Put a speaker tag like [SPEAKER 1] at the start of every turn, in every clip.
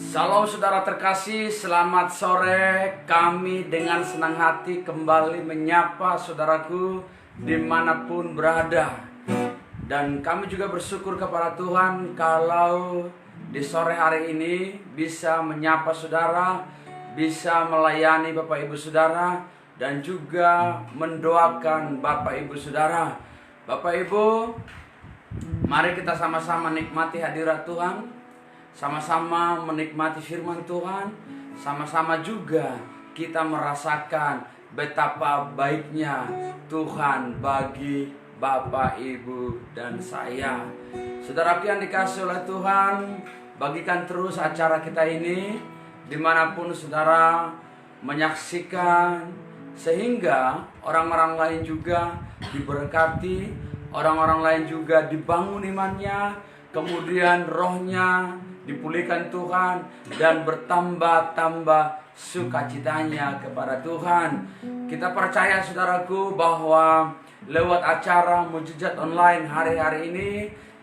[SPEAKER 1] Salam saudara terkasih, selamat sore. Kami dengan senang hati kembali menyapa saudaraku dimanapun berada. Dan kami juga bersyukur kepada Tuhan kalau di sore hari ini bisa menyapa saudara, bisa melayani Bapak Ibu Saudara, dan juga mendoakan Bapak Ibu Saudara. Bapak Ibu, mari kita sama-sama nikmati hadirat Tuhan, sama-sama menikmati firman Tuhan, sama-sama juga kita merasakan betapa baiknya Tuhan bagi Bapak, Ibu, dan saya. Saudara yang dikasihi oleh Tuhan, bagikan terus acara kita ini dimanapun saudara menyaksikan, sehingga orang-orang lain juga diberkati, orang-orang lain juga dibangun imannya, kemudian rohnya dipulihkan Tuhan, dan bertambah-tambah sukacitanya kepada Tuhan. Kita percaya saudaraku bahwa lewat acara Mujizat Online hari-hari ini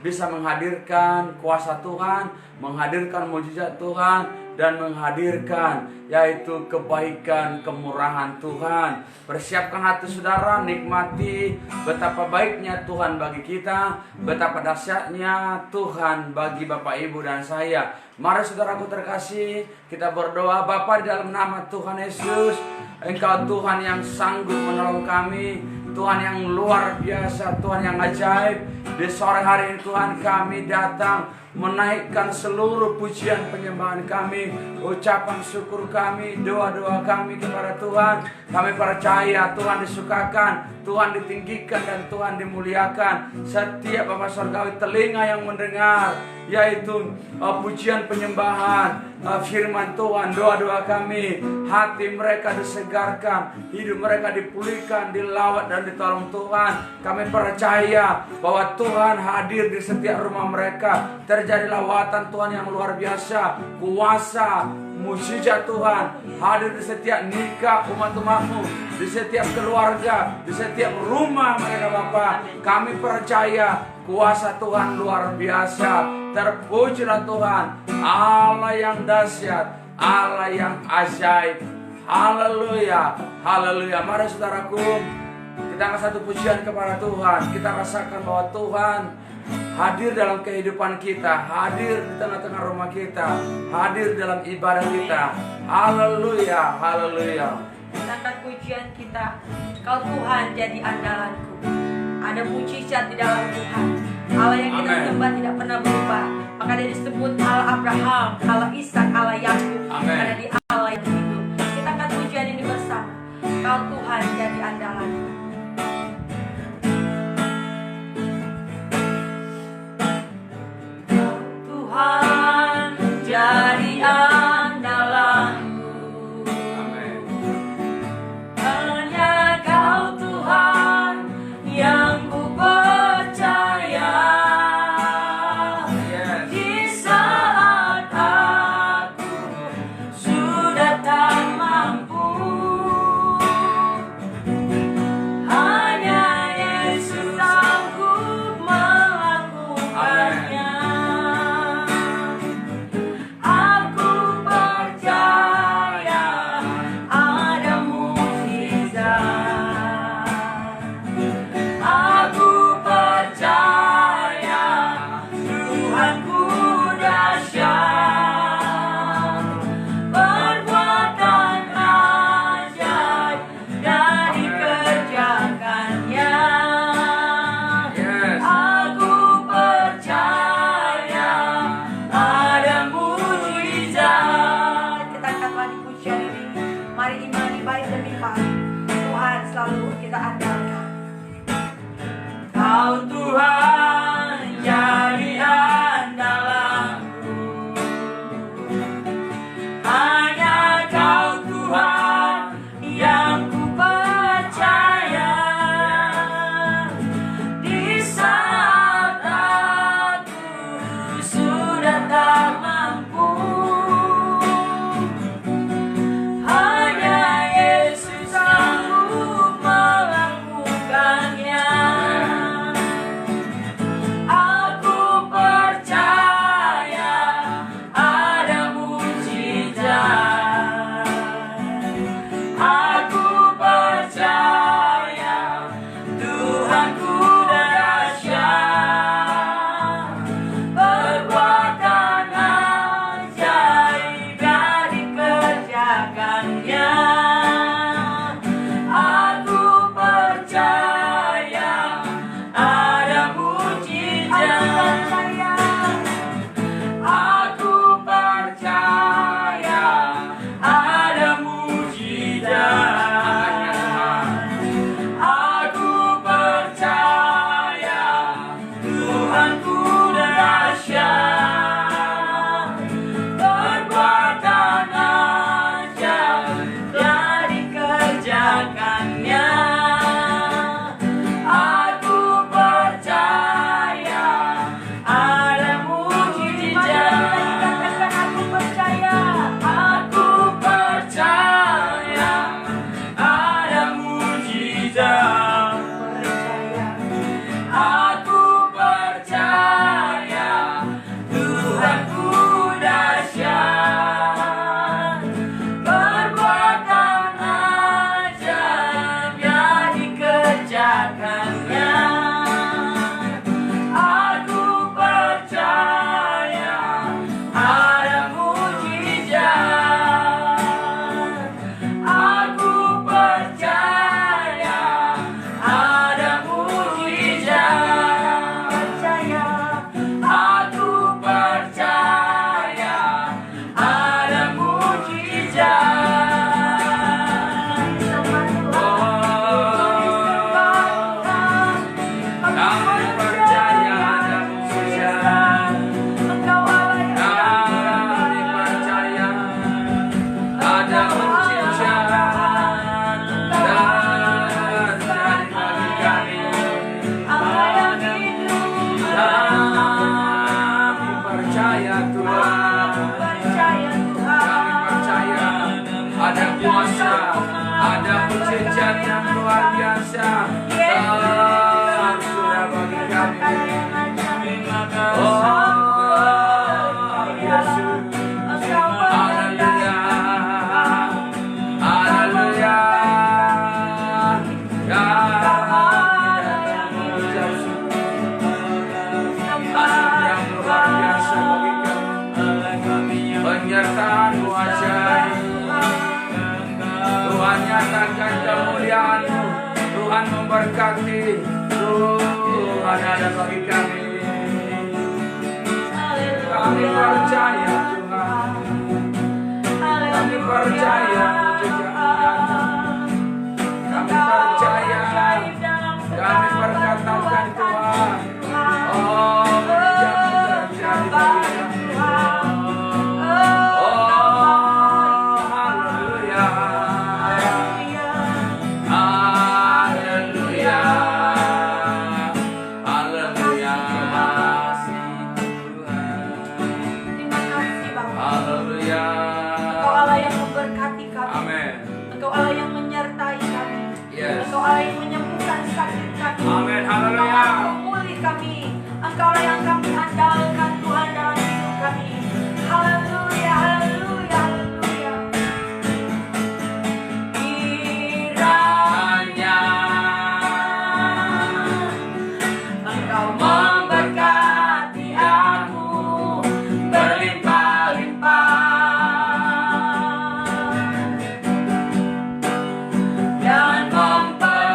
[SPEAKER 1] bisa menghadirkan kuasa Tuhan, menghadirkan mujizat Tuhan, dan menghadirkan yaitu kebaikan, kemurahan Tuhan. Persiapkan hati saudara, nikmati betapa baiknya Tuhan bagi kita, betapa dahsyatnya Tuhan bagi Bapak, Ibu, dan saya. Mari saudaraku terkasih, kita berdoa. Bapa, di dalam nama Tuhan Yesus, Engkau Tuhan yang sanggup menolong kami, Tuhan yang luar biasa, Tuhan yang ajaib. Di sore hari ini Tuhan, kami datang menaikkan seluruh pujian penyembahan kami, ucapan syukur kami, doa-doa kami kepada Tuhan. Kami percaya Tuhan disukakan, Tuhan ditinggikan, dan Tuhan dimuliakan. Setiap Bapa Surgawi telinga yang mendengar yaitu pujian penyembahan, firman Tuhan, doa-doa kami, hati mereka disegarkan, hidup mereka dipulihkan, dilawat dan ditolong Tuhan. Kami percaya bahwa Tuhan hadir di setiap rumah mereka. Terjadi lawatan Tuhan yang luar biasa, kuasa mujizat Tuhan hadir di setiap nikah umat-umatmu, di setiap keluarga, di setiap rumah mereka Bapa. Kami percaya kuasa Tuhan luar biasa. Terpujilah Tuhan, Allah yang dahsyat, Allah yang ajaib. Haleluya, haleluya. Mari saudaraku, kita angkat satu pujian kepada Tuhan. Kita rasakan bahwa Tuhan hadir dalam kehidupan kita, hadir di tengah-tengah rumah kita, hadir dalam ibadah kita. Haleluya, haleluya.
[SPEAKER 2] Kita angkat pujian kita. Kau Tuhan jadi andalanku. Ada mujizat di dalam Tuhan. Allah yang kita sembah tidak pernah berubah. Maka dia disebut Allah Abraham, Allah Ishak, Allah Yakub. Karena di Allah yang hidup. Kita angkat pujian ini bersama. Kau Tuhan jadi andalanku. Kau Tuhan jadi andalanku. Hanya Kau Tuhan yang ku percaya. Di saat aku sudah tak mampu,
[SPEAKER 1] percaya Tuhan.
[SPEAKER 2] percaya Tuhan.
[SPEAKER 1] Kami percaya ada kuasa, ada mujizat yang luar biasa tersudah bagi kami. Oh Yesus, haleluya, haleluya. Ya, yang luar biasa bagi kami. Penyertaan-Mu ajaib. Tuhan nyatakan kemuliaan-Mu. Tuhan memberkati. Tuhan ada bagi kami. Kami percaya Tuhan. Kami percaya mujizat-Mu. Kami percaya. Kami perkatakan Tuhan. Oh, mujizat-Mu terjadi bagi kami. Oh, haleluya. Haleluya. Haleluya.
[SPEAKER 2] Terima kasih Bapa.
[SPEAKER 1] Haleluya.
[SPEAKER 2] Engkau Allah yang memberkati kami.
[SPEAKER 1] Amin.
[SPEAKER 2] Engkau Allah yang menyertai kami.
[SPEAKER 1] Yes.
[SPEAKER 2] Engkau Allah yang menyembuhkan sakit kami.
[SPEAKER 1] Amin. Haleluya.
[SPEAKER 2] Engkau Allah yang memulih kami. Engkau Allah yang kami andalkan Tuhan dalam hidup kami. Haleluya, haleluya, haleluya. Kiranya Engkau memberkati aku berlimpah-limpah dan memperluas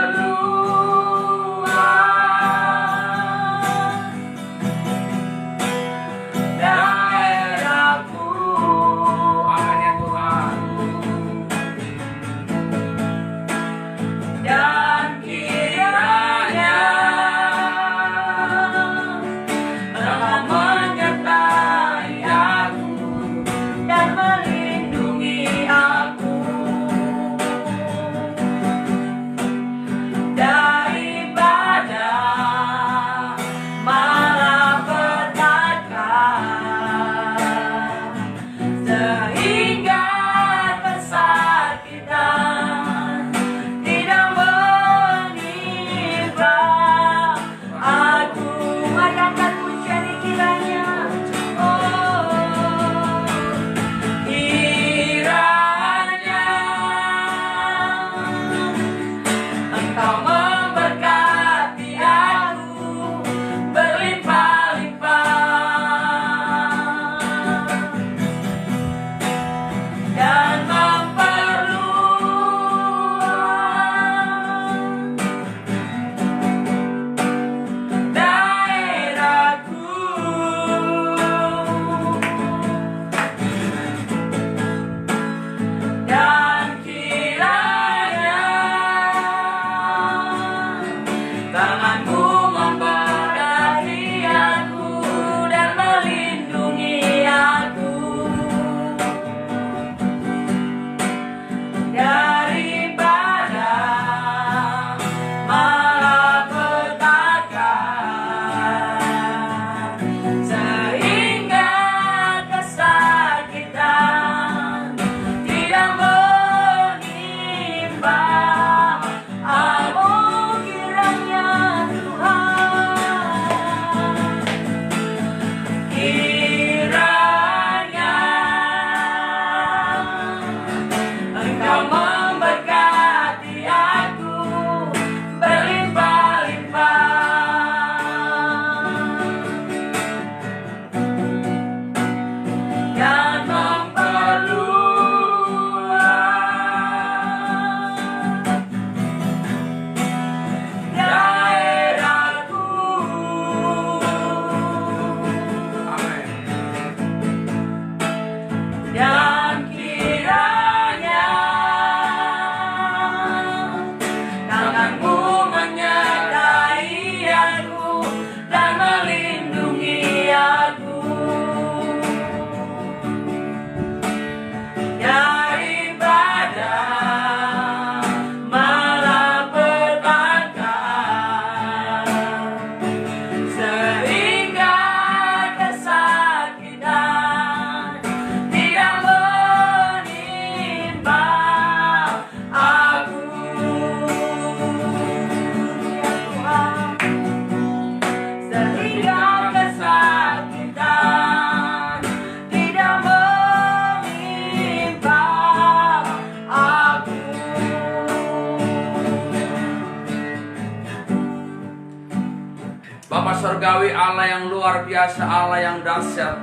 [SPEAKER 1] surgawi, Allah yang luar biasa, Allah yang dahsyat.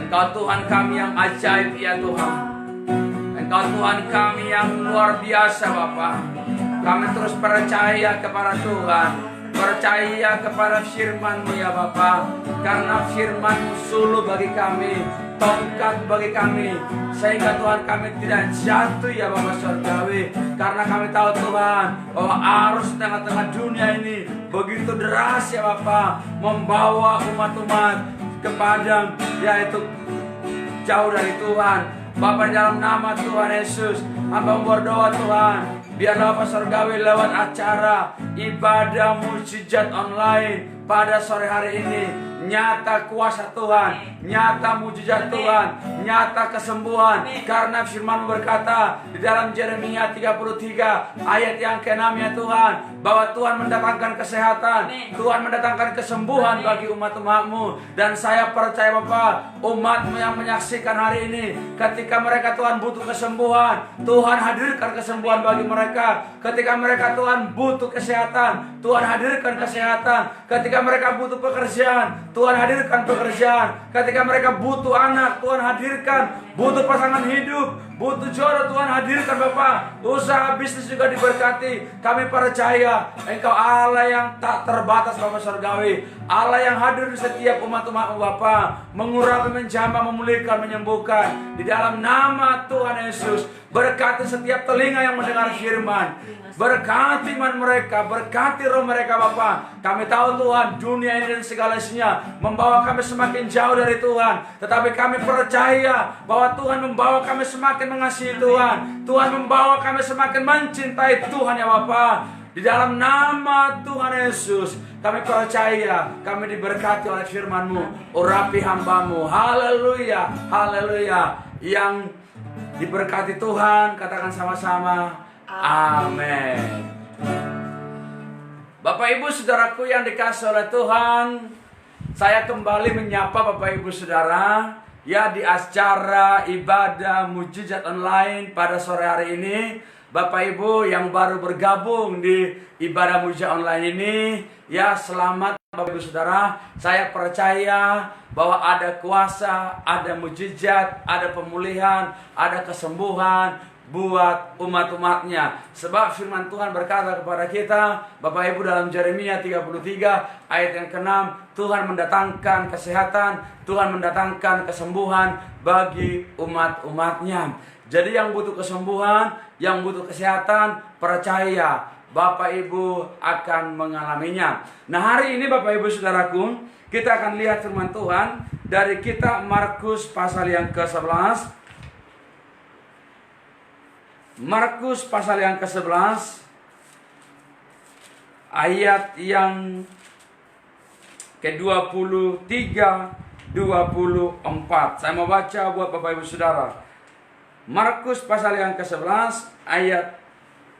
[SPEAKER 1] Engkau Tuhan kami yang ajaib ya Tuhan. Engkau Tuhan kami yang luar biasa Bapa. Kami terus percaya kepada Tuhan, percaya kepada firman-Mu ya Bapa. Karena firman-Mu suluh bagi kami, tongkat bagi kami, sehingga Tuhan kami tidak jatuh ya Bapa surgawi. Karena kami tahu Tuhan bahwa arus tengah-tengah dunia ini begitu deras ya Bapa, membawa umat-umat ke padang, yaitu jauh dari Tuhan. Bapa, dalam nama Tuhan Yesus, hamba berdoa Tuhan, biarlah Bapak surgawi lewat acara ibadah mujizat online pada sore hari ini, nyata kuasa Tuhan, nyata mujizat Tuhan, nyata kesembuhan. Karena firman berkata di dalam Yeremia 33 ayat yang ke-6 ya Tuhan, bahwa Tuhan mendatangkan kesehatan, Tuhan mendatangkan kesembuhan bagi umat-umat-Mu. Dan saya percaya Bapak, umat-Mu yang menyaksikan hari ini, ketika mereka Tuhan butuh kesembuhan, Tuhan hadirkan kesembuhan bagi mereka. Ketika mereka Tuhan butuh kesehatan, Tuhan hadirkan kesehatan. Ketika mereka butuh pekerjaan, Tuhan hadirkan pekerjaan. Ketika mereka butuh anak, Tuhan hadirkan. Butuh pasangan hidup, butuh jodoh, Tuhan hadirkan Bapak. Usaha bisnis juga diberkati. Kami percaya Engkau Allah yang tak terbatas Bapak surgawi, Allah yang hadir di setiap umat-umat Bapak, mengurapi, menjamah, memulihkan, menyembuhkan. Di dalam nama Tuhan Yesus, berkati setiap telinga yang mendengar firman, berkati iman mereka, berkati roh mereka Bapak. Kami tahu Tuhan, dunia ini dan segala isinya membawa kami semakin jauh dari Tuhan, tetapi kami percaya bahwa Tuhan membawa kami semakin mengasihi Tuhan. Tuhan membawa kami semakin mencintai Tuhan ya Bapak. Di dalam nama Tuhan Yesus, kami percaya kami diberkati oleh firman-Mu. Urapi hamba-Mu. Haleluya, haleluya. Yang diberkati Tuhan, katakan sama-sama amin. Bapak Ibu Saudaraku yang dikasihi oleh Tuhan, saya kembali menyapa Bapak Ibu Saudara ya di acara ibadah mujizat online pada sore hari ini. Bapak Ibu yang baru bergabung di ibadah mujizat online ini, ya selamat Bapak Ibu Saudara. Saya percaya bahwa ada kuasa, ada mujizat, ada pemulihan, ada kesembuhan buat umat-umatnya. Sebab firman Tuhan berkata kepada kita Bapak Ibu dalam Yeremia 33 ayat yang ke-6, Tuhan mendatangkan kesehatan, Tuhan mendatangkan kesembuhan bagi umat-umatnya. Jadi yang butuh kesembuhan, yang butuh kesehatan, percaya Bapak Ibu akan mengalaminya. Nah hari ini Bapak Ibu Saudaraku, kita akan lihat firman Tuhan dari kitab Markus pasal yang ke-11. Markus pasal yang ke-11 ayat yang ke-23 24. Saya mau baca buat Bapak Ibu Saudara. Markus pasal yang ke-11 ayat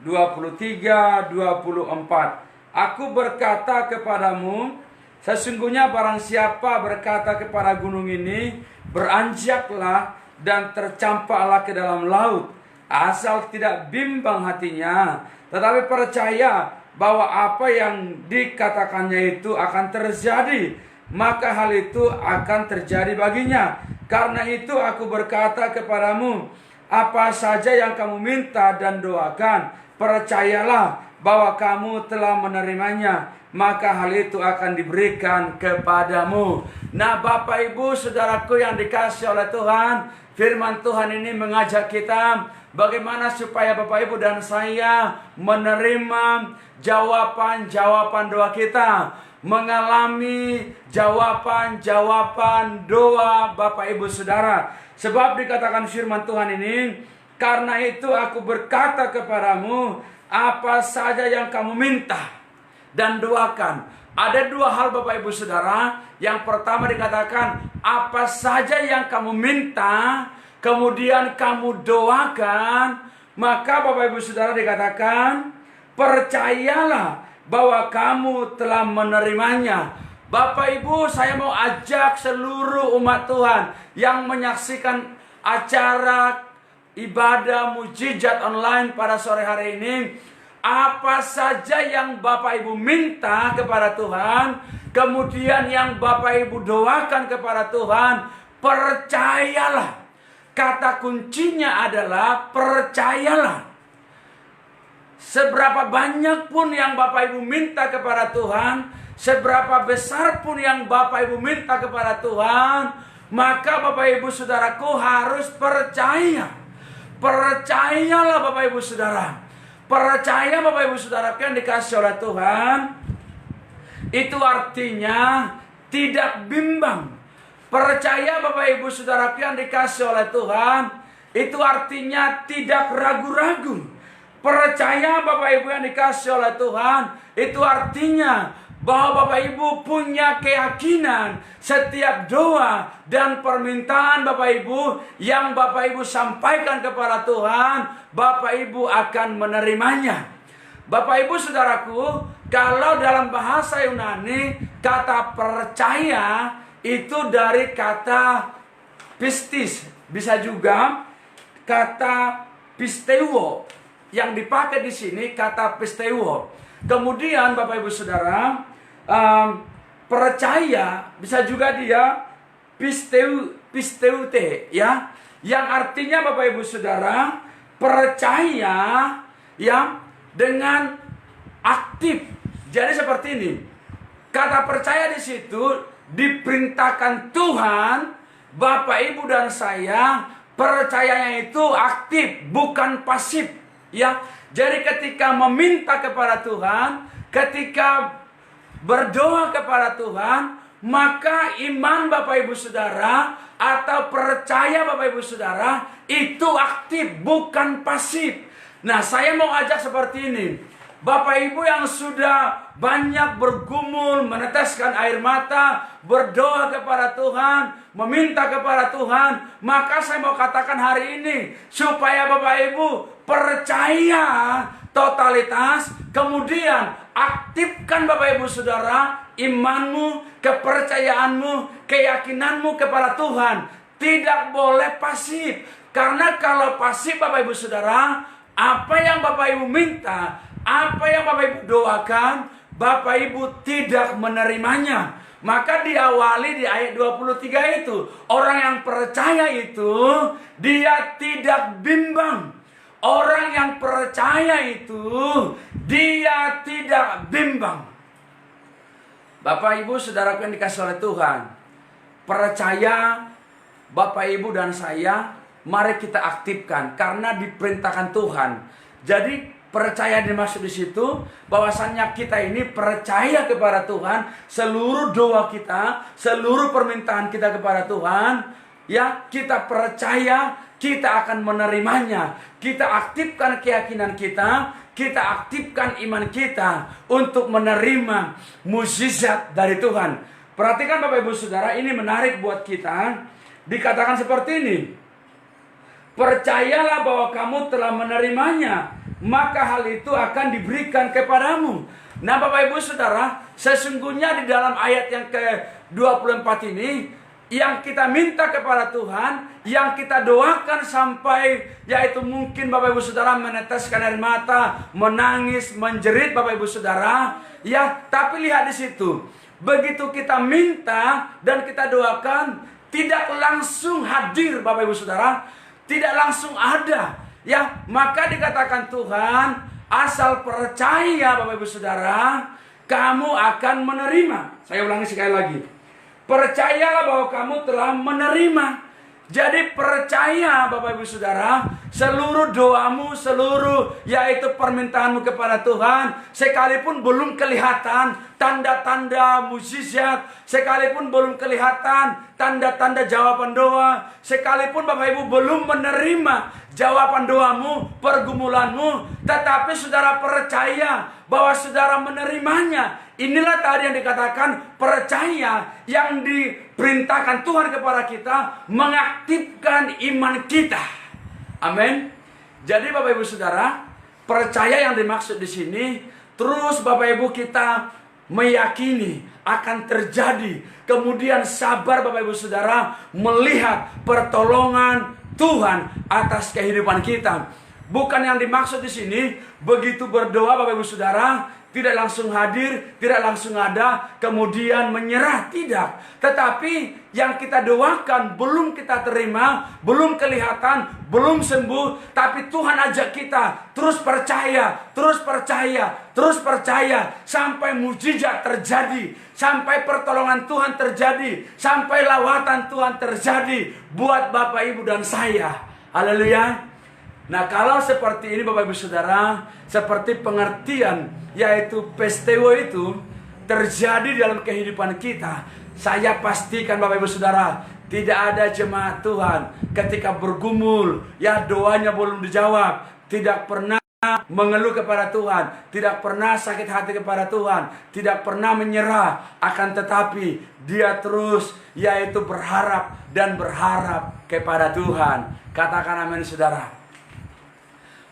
[SPEAKER 1] 23 24. Aku berkata kepadamu, sesungguhnya barang siapa berkata kepada gunung ini, beranjaklah dan tercampaklah ke dalam laut, asal tidak bimbang hatinya, tetapi percaya bahwa apa yang dikatakannya itu akan terjadi, maka hal itu akan terjadi baginya. Karena itu aku berkata kepadamu, apa saja yang kamu minta dan doakan, percayalah bahwa kamu telah menerimanya, maka hal itu akan diberikan kepadamu. Nah Bapak Ibu Saudaraku yang dikasihi oleh Tuhan, firman Tuhan ini mengajak kita bagaimana supaya Bapak Ibu dan saya menerima jawaban-jawaban doa kita, mengalami jawaban-jawaban doa Bapak Ibu Saudara. Sebab dikatakan firman Tuhan ini, karena itu aku berkata kepadamu, apa saja yang kamu minta dan doakan. Ada dua hal Bapak Ibu Saudara. Yang pertama dikatakan, apa saja yang kamu minta, kemudian kamu doakan, maka Bapak Ibu Saudara dikatakan, percayalah bahwa kamu telah menerimanya. Bapak Ibu, saya mau ajak seluruh umat Tuhan yang menyaksikan acara ibadah mujizat online pada sore hari ini. apa saja yang Bapak Ibu minta kepada Tuhan, kemudian yang Bapak Ibu doakan kepada Tuhan, percayalah. Kata kuncinya adalah percayalah. Seberapa banyak pun yang Bapak Ibu minta kepada Tuhan, seberapa besar pun yang Bapak Ibu minta kepada Tuhan, maka Bapak Ibu Saudaraku harus percaya. Percayalah Bapak Ibu Saudara. Percaya Bapak Ibu Saudara yang dikasih oleh Tuhan, itu artinya tidak bimbang. Percaya Bapak Ibu Saudara yang dikasih oleh Tuhan, itu artinya tidak ragu-ragu. Percaya Bapak Ibu yang dikasih oleh Tuhan, itu artinya bahwa Bapak Ibu punya keyakinan setiap doa dan permintaan Bapak Ibu yang Bapak Ibu sampaikan kepada Tuhan, Bapak Ibu akan menerimanya. Bapak Ibu Saudaraku, kalau dalam bahasa Yunani kata percaya itu dari kata pistis, bisa juga kata pisteuo. Yang dipakai di sini kata pisteuo. Kemudian Bapak Ibu Saudara, percaya bisa juga dia pisteute, ya, yang artinya Bapak Ibu Saudara percaya ya dengan aktif. Jadi seperti ini, kata percaya di situ diperintahkan Tuhan, Bapak Ibu dan saya percayanya itu aktif, bukan pasif, ya. Jadi ketika meminta kepada Tuhan, ketika berdoa kepada Tuhan, maka iman Bapak Ibu Saudara atau percaya Bapak Ibu Saudara itu aktif, bukan pasif. Nah, saya mau ajak seperti ini. Bapak Ibu yang sudah banyak bergumul, meneteskan air mata, berdoa kepada Tuhan, meminta kepada Tuhan, maka saya mau katakan hari ini, supaya Bapak Ibu percaya totalitas, kemudian aktifkan Bapak Ibu Saudara imanmu, kepercayaanmu, keyakinanmu kepada Tuhan. Tidak boleh pasif. Karena kalau pasif Bapak Ibu Saudara, apa yang Bapak Ibu minta, apa yang Bapak Ibu doakan, Bapak Ibu tidak menerimanya. Maka diawali di ayat 23 itu, orang yang percaya itu dia tidak bimbang. Orang yang percaya itu dia tidak bimbang. Bapak Ibu Saudara yang dikasih oleh Tuhan, percaya Bapak Ibu dan saya, mari kita aktifkan karena diperintahkan Tuhan. Jadi percaya dimaksud di situ bahwasannya kita ini percaya kepada Tuhan, seluruh doa kita, seluruh permintaan kita kepada Tuhan, ya kita percaya kita akan menerimanya. Kita aktifkan keyakinan kita aktifkan iman kita untuk menerima mukjizat dari Tuhan. Perhatikan Bapak Ibu Saudara, ini menarik buat kita. Dikatakan seperti ini, percayalah bahwa kamu telah menerimanya, maka hal itu akan diberikan kepadamu. Nah Bapak Ibu Saudara, sesungguhnya di dalam ayat yang ke-24 ini, yang kita minta kepada Tuhan, yang kita doakan sampai, yaitu mungkin Bapak Ibu Saudara meneteskan air mata, menangis, menjerit Bapak Ibu Saudara, ya, tapi lihat di situ, begitu kita minta dan kita doakan, tidak langsung hadir Bapak Ibu Saudara, tidak langsung ada, ya, maka dikatakan Tuhan, asal percaya Bapak Ibu Saudara, kamu akan menerima. Saya ulangi sekali lagi. Percayalah bahwa kamu telah menerima. Jadi percaya Bapak Ibu Saudara, seluruh doamu, seluruh yaitu permintaanmu kepada Tuhan, sekalipun belum kelihatan tanda-tanda mukjizat, sekalipun belum kelihatan tanda-tanda jawaban doa, sekalipun Bapak Ibu belum menerima jawaban doamu, pergumulanmu, tetapi saudara percaya bahwa saudara menerimanya. Inilah tadi yang dikatakan percaya, yang diperintahkan Tuhan kepada kita, mengaktifkan iman kita. Amin. Jadi Bapak Ibu Saudara, percaya yang dimaksud di sini, terus Bapak Ibu kita meyakini akan terjadi, kemudian sabar Bapak Ibu Saudara melihat pertolongan Tuhan atas kehidupan kita. Bukan yang dimaksud di sini, begitu berdoa Bapak Ibu Saudara, tidak langsung hadir, tidak langsung ada, kemudian menyerah, tidak. Tetapi yang kita doakan belum kita terima, belum kelihatan, belum sembuh, tapi Tuhan ajak kita terus percaya, terus percaya, terus percaya, sampai mujizat terjadi, sampai pertolongan Tuhan terjadi, sampai lawatan Tuhan terjadi buat Bapak Ibu dan saya. Haleluya. Nah, kalau seperti ini Bapak Ibu Saudara, seperti pengertian yaitu peristiwa itu terjadi dalam kehidupan kita, saya pastikan Bapak Ibu Saudara, tidak ada jemaat Tuhan ketika bergumul, ya doanya belum dijawab, tidak pernah mengeluh kepada Tuhan, tidak pernah sakit hati kepada Tuhan, tidak pernah menyerah, akan tetapi dia terus yaitu berharap dan berharap kepada Tuhan. Katakan amin Saudara.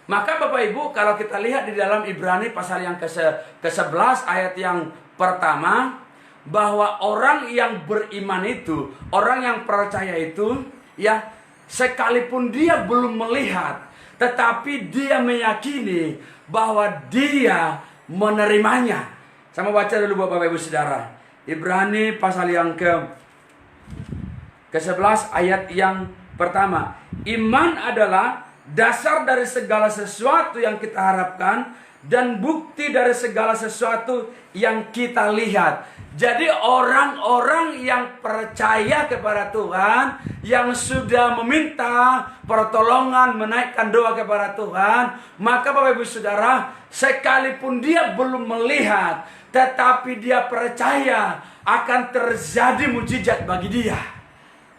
[SPEAKER 1] Maka Bapak Ibu, kalau kita lihat di dalam Ibrani pasal yang ke-11 ayat yang pertama, bahwa orang yang beriman itu, orang yang percaya itu, ya, sekalipun dia belum melihat, tetapi dia meyakini bahwa dia menerimanya. Saya mau baca dulu Bapak Ibu Saudara. Ibrani pasal yang ke-11 ayat yang pertama. Iman adalah dasar dari segala sesuatu yang kita harapkan dan bukti dari segala sesuatu yang kita lihat. Jadi orang-orang yang percaya kepada Tuhan, yang sudah meminta pertolongan, menaikkan doa kepada Tuhan, maka Bapak Ibu Saudara, sekalipun dia belum melihat, tetapi dia percaya akan terjadi mujizat bagi dia.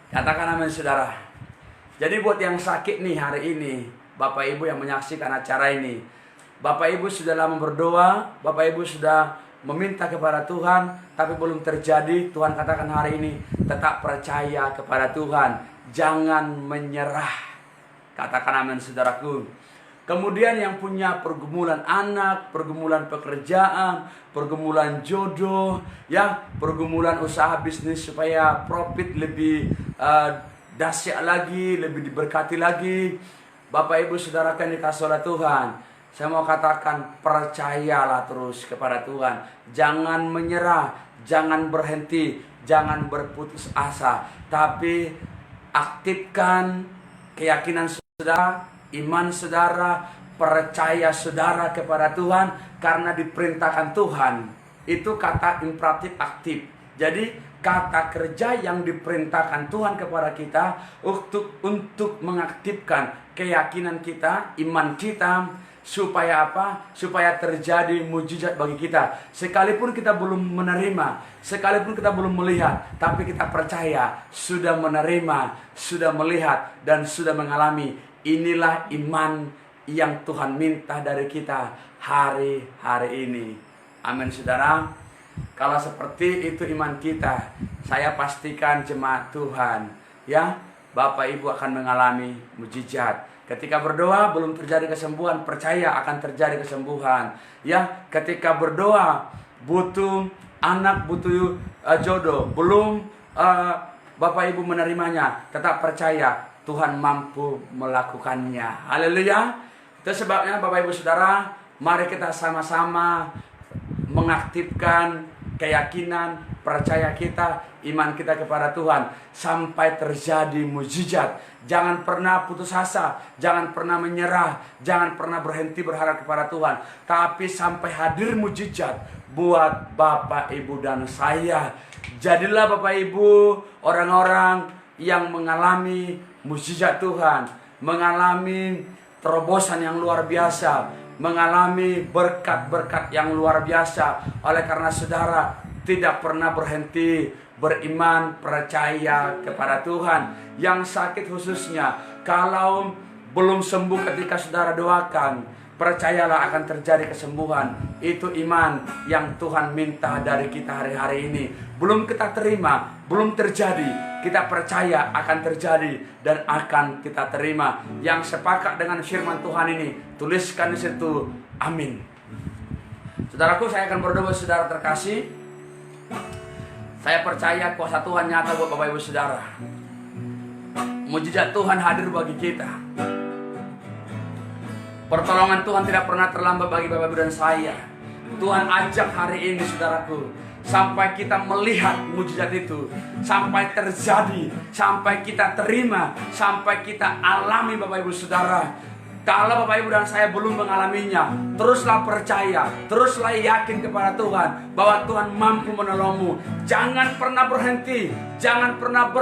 [SPEAKER 1] Katakan amin Saudara. Jadi buat yang sakit nih hari ini, Bapak Ibu yang menyaksikan acara ini, Bapak Ibu sudah lama berdoa, Bapak Ibu sudah meminta kepada Tuhan, tapi belum terjadi. Tuhan katakan hari ini, tetap percaya kepada Tuhan, jangan menyerah. Katakan amin saudaraku. Kemudian yang punya pergumulan anak, pergumulan pekerjaan, pergumulan jodoh, ya, pergumulan usaha bisnis supaya profit lebih dahsyat lagi, lebih diberkati lagi. Bapak Ibu Saudara kan dikasih oleh Tuhan. Saya mau katakan, percayalah terus kepada Tuhan. Jangan menyerah, jangan berhenti, jangan berputus asa. Tapi aktifkan keyakinan saudara, iman saudara, percaya saudara kepada Tuhan. Karena diperintahkan Tuhan. Itu kata imperatif aktif. Jadi kata kerja yang diperintahkan Tuhan kepada kita untuk mengaktifkan keyakinan kita, iman kita, supaya apa? Supaya terjadi mujizat bagi kita. Sekalipun kita belum menerima, sekalipun kita belum melihat, tapi kita percaya sudah menerima, sudah melihat, dan sudah mengalami. Inilah iman yang Tuhan minta dari kita hari-hari ini. Amin saudara. Kalau seperti itu iman kita, saya pastikan jemaat Tuhan, ya, Bapak Ibu akan mengalami mujizat. Ketika berdoa belum terjadi kesembuhan, percaya akan terjadi kesembuhan. Ya, ketika berdoa butuh anak, butuh jodoh, belum Bapak Ibu menerimanya, tetap percaya Tuhan mampu melakukannya. Haleluya. Itu sebabnya Bapak Ibu Saudara, mari kita sama-sama mengaktifkan keyakinan, percaya kita, iman kita kepada Tuhan sampai terjadi mujizat. Jangan pernah putus asa, jangan pernah menyerah, jangan pernah berhenti berharap kepada Tuhan, tapi sampai hadir mujizat buat Bapak Ibu dan saya. Jadilah Bapak Ibu orang-orang yang mengalami mujizat Tuhan, mengalami terobosan yang luar biasa, mengalami berkat-berkat yang luar biasa. Oleh karena saudara tidak pernah berhenti beriman, percaya kepada Tuhan. Yang sakit khususnya, kalau belum sembuh ketika saudara doakan, percayalah akan terjadi kesembuhan. Itu iman yang Tuhan minta dari kita hari-hari ini. Belum kita terima, belum terjadi, kita percaya akan terjadi dan akan kita terima. Yang sepakat dengan firman Tuhan ini, tuliskan di situ amin. Saudaraku, saya akan berdoa. Saudara terkasih, saya percaya kuasa Tuhan nyata buat Bapak Ibu Saudara. Mujizat Tuhan hadir bagi kita. Pertolongan Tuhan tidak pernah terlambat bagi Bapak Ibu dan saya. Tuhan ajak hari ini saudaraku, sampai kita melihat mujizat itu, sampai terjadi, sampai kita terima, sampai kita alami Bapak Ibu Saudara. Kalau Bapak Ibu dan saya belum mengalaminya, teruslah percaya, teruslah yakin kepada Tuhan bahwa Tuhan mampu menolongmu. Jangan pernah berhenti, jangan pernah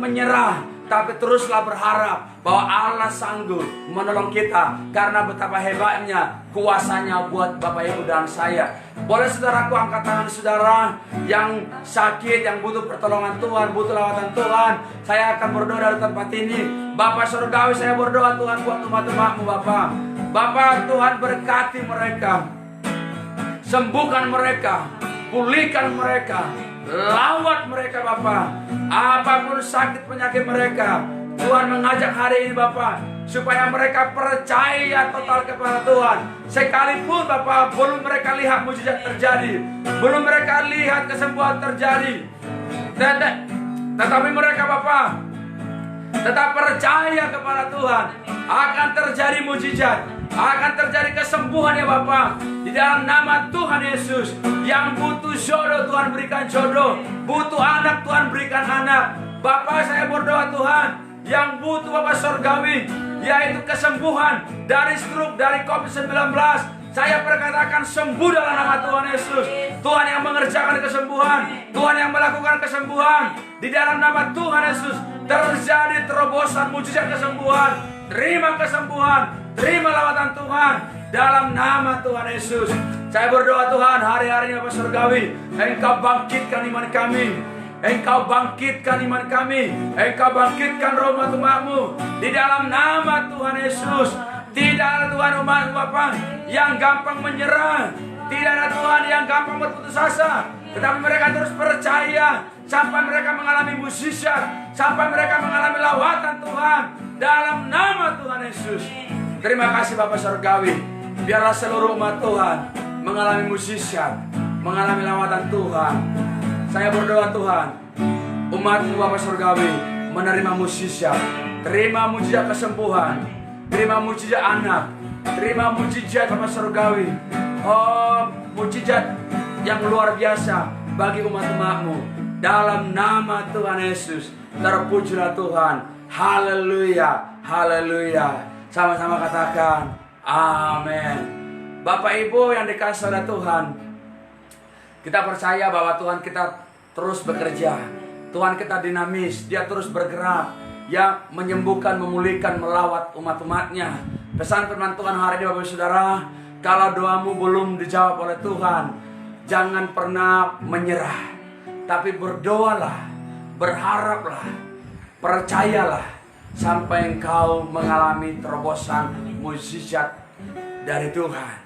[SPEAKER 1] menyerah, tapi teruslah berharap bahwa Allah sanggup menolong kita, karena betapa hebatnya kuasanya buat Bapak Ibu dan saya. Boleh saudaraku angkat tangan saudara yang sakit, yang butuh pertolongan Tuhan, butuh lawatan Tuhan. Saya akan berdoa dari tempat ini. Bapak Surgawi, saya berdoa Tuhan buat umat-umatmu Bapak. Bapak, Tuhan berkati mereka, sembuhkan mereka, pulihkan mereka, lawat mereka Bapak. Apapun sakit penyakit mereka, Tuhan mengajak hari ini Bapak, supaya mereka percaya total kepada Tuhan. Sekalipun Bapak belum mereka lihat mujizat terjadi, belum mereka lihat kesembuhan terjadi, tetapi mereka Bapak tetap percaya kepada Tuhan. Akan terjadi mujizat, akan terjadi kesembuhan ya Bapak. Di dalam nama Tuhan Yesus. Yang butuh jodoh Tuhan berikan jodoh, butuh anak Tuhan berikan anak. Bapak, saya berdoa Tuhan, yang butuh Bapak Surgawi, yaitu kesembuhan dari stroke, dari COVID-19, saya perkatakan sembuh dalam nama Tuhan Yesus. Tuhan yang mengerjakan kesembuhan, Tuhan yang melakukan kesembuhan. Di dalam nama Tuhan Yesus terjadi terobosan mujizat kesembuhan. Terima kesembuhan, terima lawatan Tuhan dalam nama Tuhan Yesus. Saya berdoa Tuhan, hari-hari ini Bapak Surgawi, Engkau bangkitkan iman kami, Engkau bangkitkan iman kami, Engkau bangkitkan rahmat-Mu di dalam nama Tuhan Yesus. Tidak ada Tuhan umat Bapak yang gampang menyerah, tidak ada Tuhan yang gampang berputus asa, tetapi mereka terus percaya sampai mereka mengalami mujizat, sampai mereka mengalami lawatan Tuhan dalam nama Tuhan Yesus. Terima kasih Bapak Surgawi. Biarlah seluruh umat Tuhan mengalami mujizat, mengalami lawatan Tuhan. Saya berdoa Tuhan, umat-Mu Bapak Surgawi menerima mujizat. Terima mujizat kesembuhan, terima mujizat anak, terima mujizat Bapak Surgawi. Oh, mujizat yang luar biasa bagi umat-umat-Mu. Dalam nama Tuhan Yesus, terpujilah Tuhan. Haleluya, haleluya. Sama-sama katakan amin. Bapak Ibu yang dikasihi oleh Tuhan, kita percaya bahwa Tuhan kita terus bekerja. Tuhan kita dinamis, Dia terus bergerak, yang menyembuhkan, memulihkan, melawat umat-umatnya. Pesan firman Tuhan hari ini Bapak Saudara, kalau doamu belum dijawab oleh Tuhan, jangan pernah menyerah, tapi berdoalah, berharaplah, percayalah, sampai engkau mengalami terobosan mujizat dari Tuhan.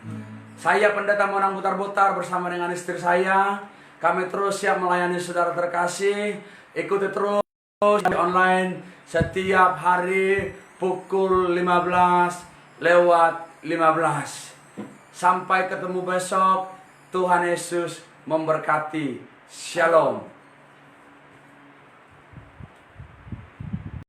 [SPEAKER 1] Saya Pendeta Monang Butar-Butar bersama dengan istri saya, kami terus siap melayani saudara terkasih. Ikuti terus online setiap hari pukul 15:15. Sampai ketemu besok. Tuhan Yesus memberkati. Shalom.